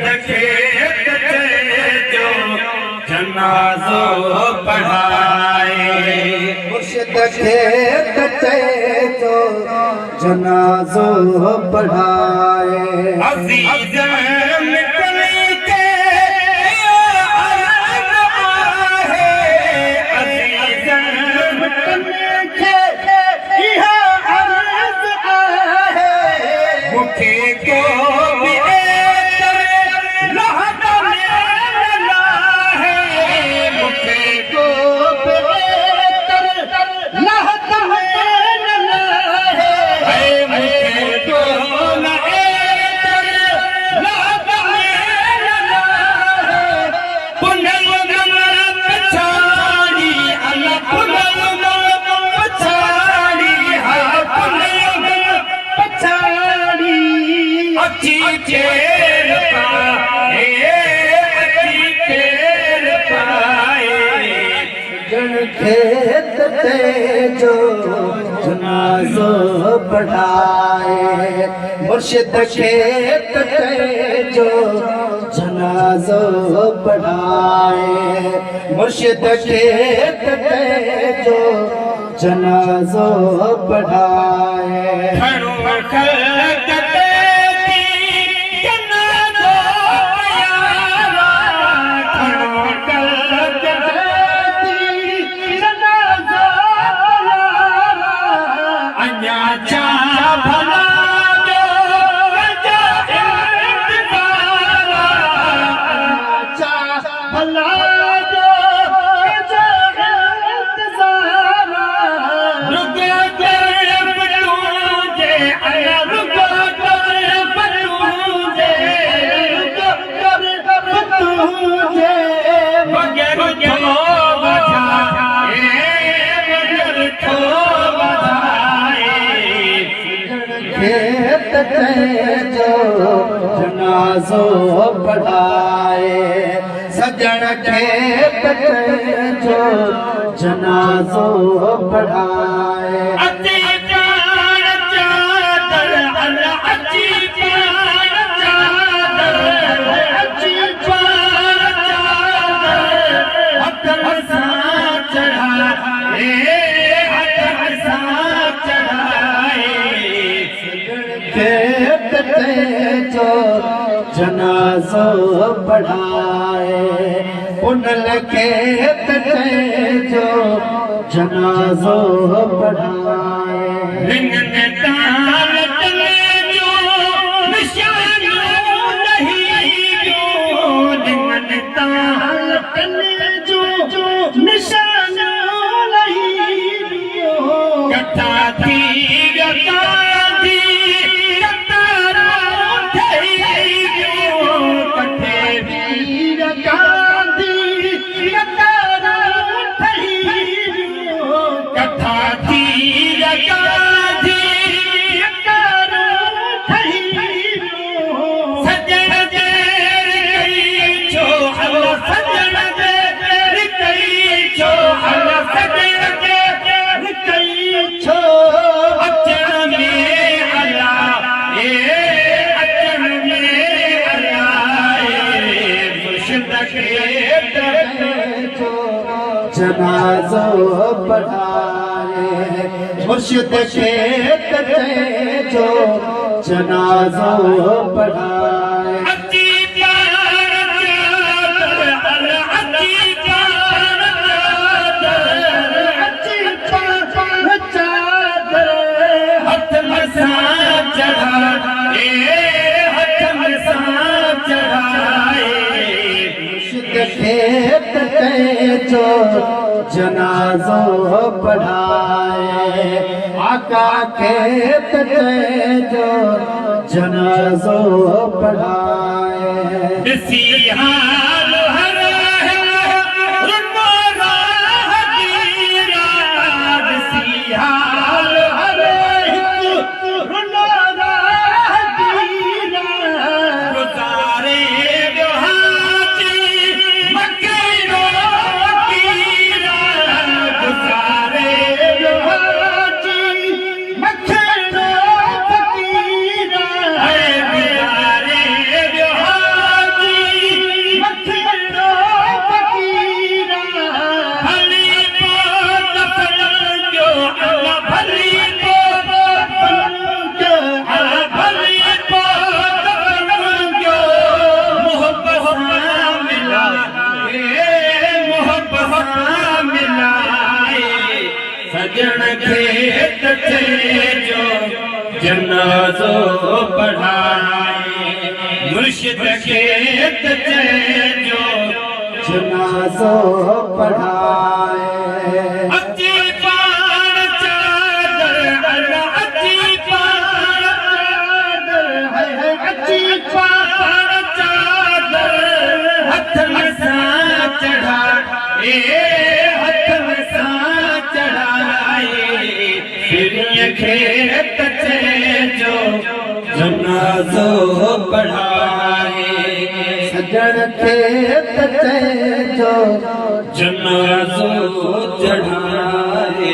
खेत जो जनाज़ो पढ़ाए मुर्शिद खेत जो जनाज़ो पढ़ाए अज़ीज़ खेत जो जनाज़ो पढ़ाए मुर्शिद खेत जो जनाज़ो पढ़ाए मुर्शिद खेत जो जनाज़ो पढ़ाए खेत जो जनाज़ो पढ़ाए सजण खेत जो जनाज़ो पढ़ाए खेत जो जनाज़ो पढ़ाए उनल खेत जो जनाज़ो पढ़ाए जनाज़ो पढ़ाए मुर्शिद खेत जो जनाज़ो पढ़ाए खेत जो जनाज़ो पढ़ाए आका खेत जो जनाज़ो पढ़ाए सजण खेत जो जनाज़ो पढ़ाए मुर्शिद खेत जो जनाज़ो पढ़ाए अची पाण चादर अची पाण चादर अची पाण चादर हथ में सां चढ़ाए हथ में सां चढ़ाए फिरिय खेत जो जनाज़ो पढ़ाए सजण खेत जो जनाज़ो चढ़ाए